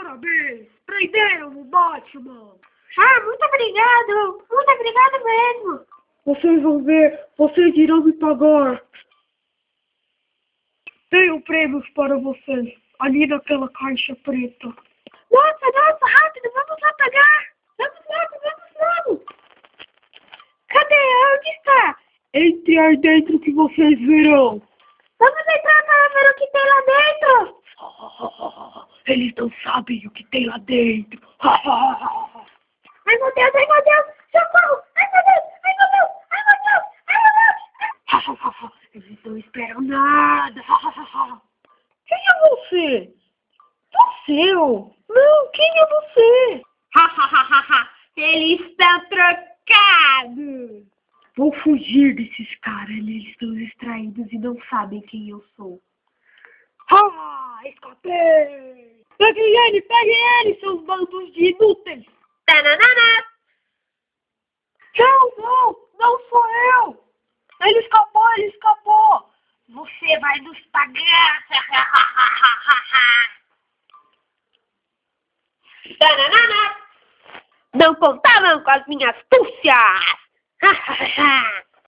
Parabéns! Prenderam o Batman! Ah, muito obrigado! Muito obrigado mesmo! Vocês vão ver, vocês irão me pagar. Tenho prêmios para vocês, ali naquela caixa preta. Nossa, rápido, vamos lá pagar! Vamos logo! Cadê? Onde está? Entre aí dentro que vocês verão. Vamos entrar para ver o que tem lá dentro. Eles não sabem o que tem lá dentro. Ai meu Deus, socorro! Ai meu Deus! Eles não esperam nada. Quem é você? Você? Não, quem é você? Eles estão trocados. Vou fugir desses caras. Eles estão distraídos e não sabem quem eu sou. Escapei! Pegue ele, seus bandos de inúteis! Tananana. Não sou eu! Ele escapou! Você vai nos pagar! Tananana. Não contavam com as minhas astúcias!